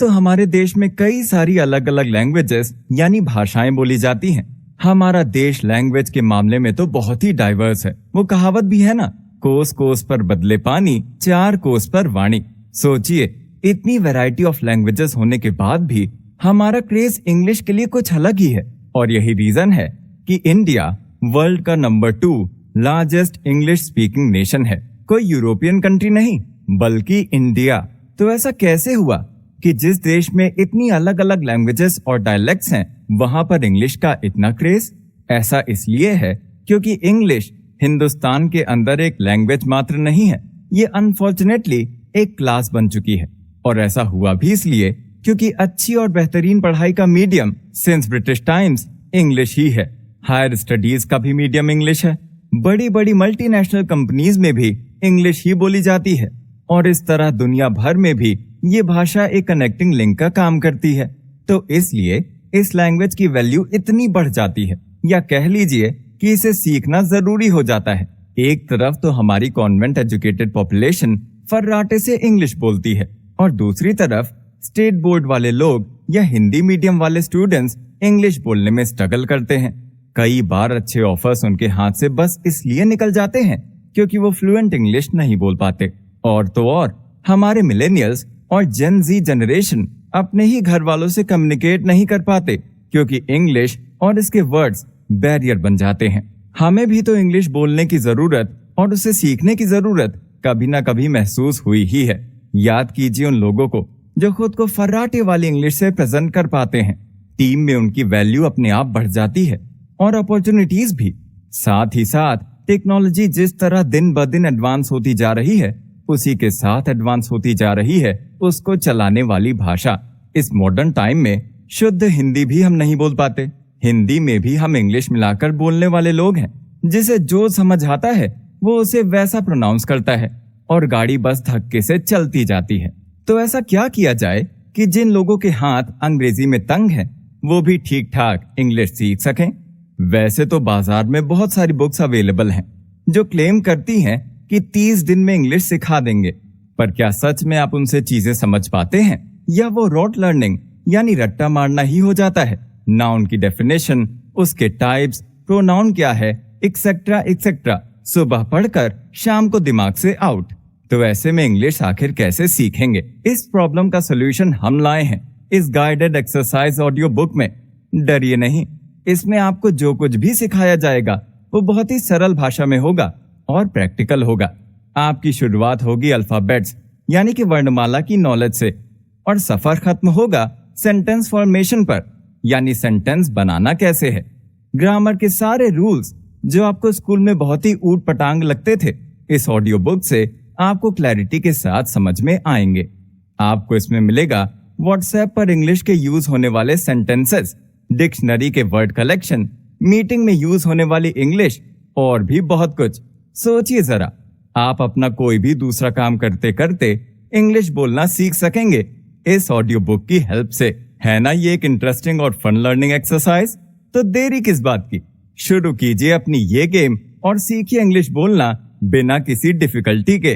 तो हमारे देश में कई सारी अलग अलग लैंग्वेजेस यानी भाषाएं बोली जाती हैं। हमारा देश लैंग्वेज के मामले में तो बहुत ही डाइवर्स है। वो कहावत भी है ना, कोस कोस पर बदले पानी, चार कोस पर वाणी। सोचिए, इतनी वैरायटी ऑफ लैंग्वेजेस होने के बाद भी हमारा क्रेज इंग्लिश के लिए कुछ अलग ही है। और यही रीजन है कि इंडिया वर्ल्ड का number 2 largest English speaking nation है। कोई यूरोपियन कंट्री नहीं, बल्कि इंडिया। तो ऐसा कैसे हुआ कि जिस देश में इतनी अलग अलग लैंग्वेजेस और डायलेक्ट्स हैं, वहां पर इंग्लिश का इतना क्रेज? ऐसा इसलिए है क्योंकि इंग्लिश हिंदुस्तान के अंदर एक लैंग्वेज मात्र नहीं है, ये अनफॉर्चुनेटली एक क्लास बन चुकी है। और ऐसा हुआ भी इसलिए क्योंकि अच्छी और बेहतरीन पढ़ाई का medium since British times English ही है। हायर स्टडीज का भी मीडियम इंग्लिश है। बड़ी बड़ी मल्टीनेशनल कंपनीज में भी इंग्लिश ही बोली जाती है। और इस तरह दुनिया भर में भी ये भाषा एक कनेक्टिंग लिंक का काम करती है। तो इसलिए इस लैंग्वेज की वैल्यू इतनी बढ़ जाती है, या कह लीजिए कि इसे सीखना जरूरी हो जाता है। एक तरफ तो हमारी कॉन्वेंट एजुकेटेड पॉपुलेशन फर्राटे से इंग्लिश बोलती है, और दूसरी तरफ स्टेट बोर्ड वाले लोग या हिंदी मीडियम वाले स्टूडेंट्स इंग्लिश बोलने में स्ट्रगल करते हैं। कई बार अच्छे ऑफर्स उनके हाथ से बस इसलिए निकल जाते हैं क्योंकि वो फ्लुएंट इंग्लिश नहीं बोल पाते। और तो और हमारे मिलेनियल्स और जेन जी जनरेशन अपने ही घर वालों से कम्युनिकेट नहीं कर पाते क्योंकि इंग्लिश और इसके वर्ड्स बैरियर बन जाते हैं। हमें भी तो इंग्लिश बोलने की जरूरत और उसे सीखने की जरूरत कभी ना कभी महसूस हुई ही है। याद कीजिए उन लोगों को जो खुद को फर्राटे वाली इंग्लिश से प्रेजेंट कर पाते हैं। टीम में उनकी वैल्यू अपने आप बढ़ जाती है, और अपॉर्चुनिटीज भी। साथ ही साथ टेक्नोलॉजी जिस तरह दिन ब दिन एडवांस होती जा रही है, उसी के साथ एडवांस होती जा रही है उसको चलाने वाली भाषा। इस मॉडर्न टाइम में शुद्ध हिंदी भी हम नहीं बोल पाते। हिंदी में भी हम इंग्लिश मिलाकर बोलने वाले लोग हैं। जिसे जो समझ आता है वो उसे वैसा प्रोनाउंस करता है, और गाड़ी बस धक्के से चलती जाती है। तो ऐसा क्या किया जाए कि जिन लोगों के हाथ अंग्रेजी में तंग हैं, वो भी ठीक ठाक इंग्लिश सीख सकें? वैसे तो बाजार में बहुत सारी बुक्स अवेलेबल हैं जो क्लेम करती हैं कि 30 दिन में इंग्लिश सिखा देंगे, पर क्या सच में आप उनसे चीजें समझ पाते हैं, या वो रोट लर्निंग यानी रट्टा मारना ही हो जाता है? नाउन की डेफिनेशन, उसके टाइप्स, प्रोनाउन क्या है, एक्सेट्रा एक्सेट्रा, सुबह पढ़कर शाम को दिमाग से आउट। तो ऐसे में इंग्लिश आखिर कैसे सीखेंगे? इस प्रॉब्लम का सोल्यूशन हम लाए हैं इस गाइडेड एक्सरसाइज ऑडियो बुक में। डरिए नहीं, इसमें आपको जो कुछ भी सिखाया जाएगा वो बहुत ही सरल भाषा में होगा और प्रैक्टिकल होगा। आपकी शुरुआत होगी अल्फाबेट्स यानी कि वर्णमाला की नॉलेज से, और सफर खत्म होगा सेंटेंस फॉर्मेशन पर, यानी सेंटेंस बनाना कैसे है। ग्रामर के सारे रूल्स जो आपको स्कूल में बहुत ही ऊट पटांग लगते थे, इस ऑडियो बुक से आपको क्लैरिटी के साथ समझ में आएंगे। आपको इसमें मिलेगा व्हाट्सएप पर इंग्लिश के यूज होने वाले सेंटेंसेस, डिक्शनरी के वर्ड कलेक्शन, मीटिंग में यूज होने वाली इंग्लिश, और भी बहुत कुछ। सोचिए जरा, आप अपना कोई भी दूसरा काम करते करते इंग्लिश बोलना सीख सकेंगे इस ऑडियो बुक की हेल्प से। है ना ये एक इंटरेस्टिंग और फन लर्निंग एक्सरसाइज? तो देरी किस बात की, शुरू कीजिए अपनी ये गेम और सीखिए इंग्लिश बोलना बिना किसी डिफिकल्टी के।